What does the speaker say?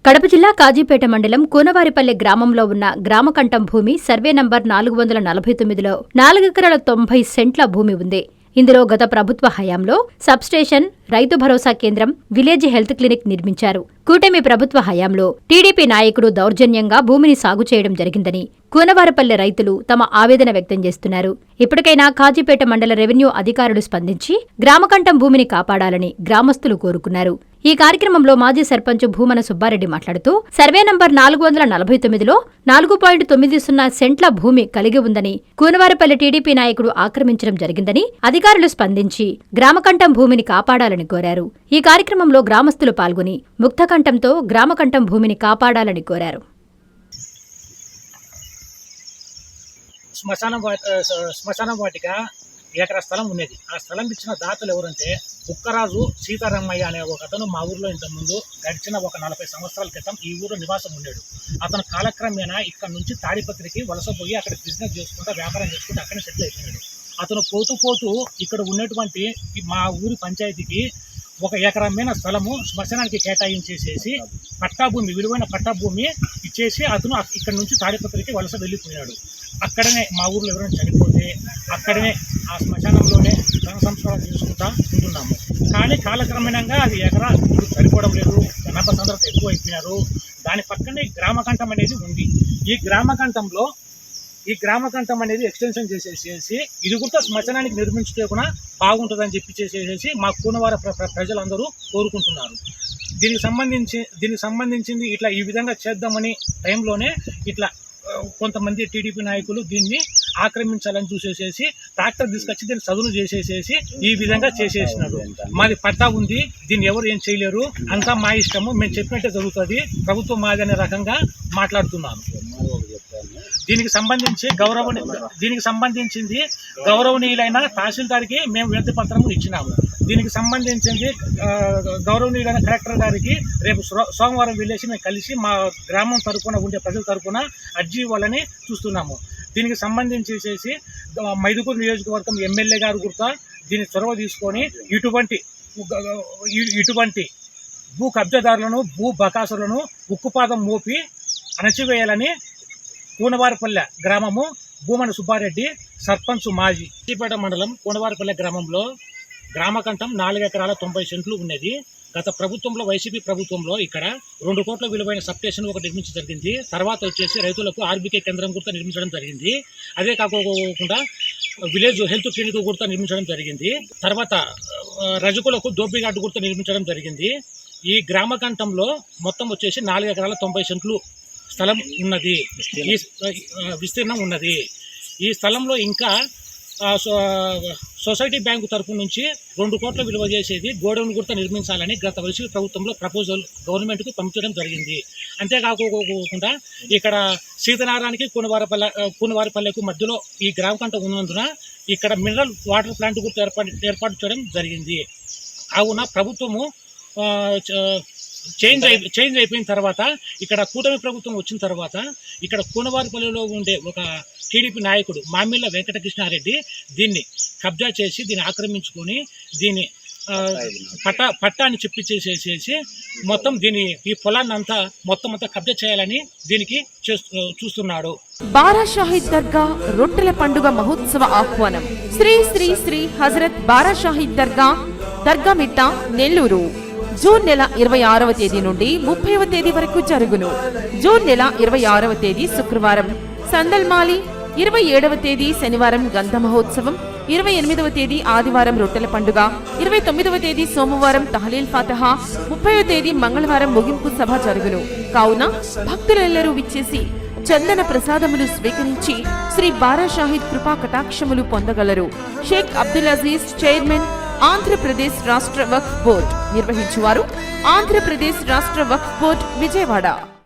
కడప జిల్లా కాజీపేట మండలం కూనవారిపల్లె గ్రామంలో ఉన్న గ్రామకంఠం భూమి సర్వే నంబర్ 449లో 4 ఎకరాల 90 సెంట్ల భూమి ఉంది. ఇందులో గత ప్రభుత్వ హయాంలో సబ్స్టేషన్, రైతు భరోసా కేంద్రం, విలేజ్ హెల్త్ క్లినిక్ నిర్మించారు. కూటమి ప్రభుత్వ హయాంలో టీడీపీ నాయకుడు దౌర్జన్యంగా భూమిని సాగు చేయడం జరిగిందని కూనవారిపల్లె రైతులు తమ ఆవేదన వ్యక్తం చేస్తున్నారు. ఇప్పటికైనా కాజీపేట మండల రెవెన్యూ అధికారులు స్పందించి గ్రామకంఠం భూమిని కాపాడాలని గ్రామస్తులు కోరుకున్నారు. ఈ కార్యక్రమంలో మాజీ సర్పంచ్ భూమన సుబ్బారెడ్డి మాట్లాడుతూ సర్వే నంబర్ 449లో 4.90 సెంట్ల భూమి కలిగి ఉందని, కూనవారిపల్లె టీడీపీ నాయకుడు ఆక్రమించడం జరిగిందని అధికారులు స్పందించి గ్రామకంఠం భూమిని కాపాడాలని కోరారు. ఈ కార్యక్రమంలో గ్రామస్తులు పాల్గొని ముక్తకంఠంతో గ్రామకంఠం భూమిని కాపాడాలని కోరారు. శ్మశాన వాటిక ఎకరా స్థలం ఉన్నది. ఆ స్థలం ఇచ్చిన దాతలు ఎవరంటే బుక్కరాజు సీతారామయ్య అనే ఒక అతను మా ఊర్లో ఇంతకుముందు గడిచిన ఒక 40 సంవత్సరాల క్రితం ఈ ఊరు నివాసం ఉన్నాడు. అతను కాలక్రమేణా ఇక్కడ నుంచి తాడిపత్రికి వలస పోయి అక్కడ బిజినెస్ చేసుకుంటా వ్యాపారం చేసుకుంటూ అక్కడే సెటిల్ అయిపోయాడు. అతను పోతూ ఇక్కడ ఉన్నటువంటి మా ఊరి పంచాయతీకి 1 ఎకరం స్థలము శ్మశానానికి కేటాయించేసేసి పట్టాభూమి, విలువైన పట్టాభూమి ఇచ్చేసి అతను ఇక్కడ నుంచి తాడిపత్రికి వలస వెళ్ళిపోయాడు. అక్కడనే మా ఊర్లో ఎవరైనా చనిపోతే అక్కడనే ఆ శ్మశానంలోనే సంస్కారం చేసుకుంటా ఉంటున్నాము. కానీ కాలక్రమేణంగా అది ఎకరా సరిపోవడం లేదు, జనాభా సాంద్రత ఎక్కువ అయిపోయినారు. దాని పక్కనే గ్రామకంఠం అనేది ఉంది. ఈ గ్రామకంఠం అనేది ఎక్స్టెన్షన్ చేసేసి ఇది కూడా శ్మశానానికి నిర్మించితే కూడా బాగుంటుందని చేసేసి మా కూనవార ప్రజలందరూ కోరుకుంటున్నారు. దీనికి సంబంధించింది ఇట్లా ఈ విధంగా చేద్దామని టైంలోనే ఇట్లా కొంతమంది టీడీపీ నాయకులు దీన్ని ఆక్రమించాలని చూసేసేసి ట్రాక్టర్ తీసుకొచ్చి దీన్ని చదును చేసేసేసి ఈ విధంగా చేసేసినారు. మాది పట్టా ఉంది, దీన్ని ఎవరు ఏం చేయలేరు, అంతా మా ఇష్టము, మేము చెప్పినట్టే జరుగుతుంది, ప్రభుత్వం మాది అనే రకంగా మాట్లాడుతున్నాను. దీనికి సంబంధించింది గౌరవనీయులైన తహసీల్దార్కి మేము వినతి పత్రము ఇచ్చినాము. దీనికి సంబంధించింది గౌరవనీయులైన కలెక్టర్ గారికి రేపు సోమవారం వెళ్ళేసి మేము కలిసి మా గ్రామం తరపున ఉండే ప్రజల తరపున అర్జీ ఇవ్వాలని చూస్తున్నాము. దీనికి సంబంధించేసి మైదుకూరు నియోజకవర్గం ఎమ్మెల్యే గారు కూడా దీన్ని చొరవ తీసుకొని ఇటువంటి భూ కబ్జాదారులను, భూ బకాసులను ఉక్కుపాదం మోపి అణచివేయాలని కూనవారిపల్లె గ్రామము భూమన సుబ్బారెడ్డి సర్పంచ్ మాజీ. కాజీపేట మండలం కూనవారిపల్లె గ్రామంలో గ్రామకంఠం 4 ఎకరాల 90 సెంట్లు ఉన్నది. గత ప్రభుత్వంలో, వైసీపీ ప్రభుత్వంలో ఇక్కడ 2 కోట్ల విలువైన సబ్స్టేషన్ ఒకటి నిర్మించడం జరిగింది. తర్వాత వచ్చేసి రైతులకు ఆర్బీకే కేంద్రం కూడా నిర్మించడం జరిగింది. అదే కాకుండా విలేజ్ హెల్త్ క్లినిక్ కూడా నిర్మించడం జరిగింది. తర్వాత రజకులకు దోపిఘాట్ కూడా నిర్మించడం జరిగింది. ఈ గ్రామకంఠంలో మొత్తం వచ్చేసి 4 ఎకరాల 90 సెంట్లు స్థలం ఉన్నది, విస్తీర్ణం ఉన్నది. ఈ స్థలంలో ఇంకా సొసైటీ బ్యాంకు తరఫు నుంచి 2 కోట్ల విలువ చేసేది గోడౌన్ కూడా నిర్మించాలని గత వైసీపీ ప్రభుత్వంలో ప్రపోజల్ గవర్నమెంట్కు పంపించడం జరిగింది. అంతేకాకుండా ఇక్కడ సీతనారాయణకి కూనవారిపల్లెకు మధ్యలో ఈ గ్రామకంఠం ఉన్నందున ఇక్కడ మినరల్ వాటర్ ప్లాంట్ కూడా ఏర్పాటు చేయడం జరిగింది. కావున ప్రభుత్వము చేంజ్ అయిపోయిన తర్వాత, ఇక్కడ కూటమి ప్రభుత్వం వచ్చిన తర్వాత ఇక్కడ కూనవారిపల్లెలో ఉండే ఒక టీడీపీ నాయకుడు మామిళ్ళ వెంకటకృష్ణారెడ్డి దీన్ని కబ్జా చేసి దీన్ని ఆక్రమించుకొని దీన్ని పట్టాన్ని చెప్పిచ్చేసేసి మొత్తం ఈ పొలాన్ని అంతా కబ్జా చేయాలని దీనికి చూస్తున్నాడు. బారా షాహిద్ దర్గా రొట్టెల పండుగ మహోత్సవ ఆహ్వానం. శ్రీ శ్రీ శ్రీ హజరత్ బారా షాహిద్ దర్గా మిట్ట, నెల్లూరు. జూన్ నెల 26వ తేదీ నుండి 30వ తేదీ వరకు జరుగును. జూన్ నెల 26వ తేదీ శుక్రవారం సందల్మాలి, 27వ తేదీ శనివారం గంధ మహోత్సవం, 28వ తేదీ ఆదివారం రొట్టెల పండుగ, 29వ తేదీ సోమవారం తహలీల్ ఫాతహా, 30వ తేదీ మంగళవారం ముగింపు సభ జరుగును. కావున భక్తులెల్లరూ విచ్చేసి చందన ప్రసాదములు స్వీకరించి శ్రీ బారా షాహిద్ కృపా కటాక్షములు పొందగలరు. షేక్ అబ్దుల్ అజీజ్, చైర్మన్, ఆంధ్రప్రదేశ్ రాష్ట్ర వక్ఫ్ బోర్డ్. నిర్వహించువారు ఆంధ్రప్రదేశ్ రాష్ట్ర వక్ఫ్ బోర్డ్, విజయవాడ.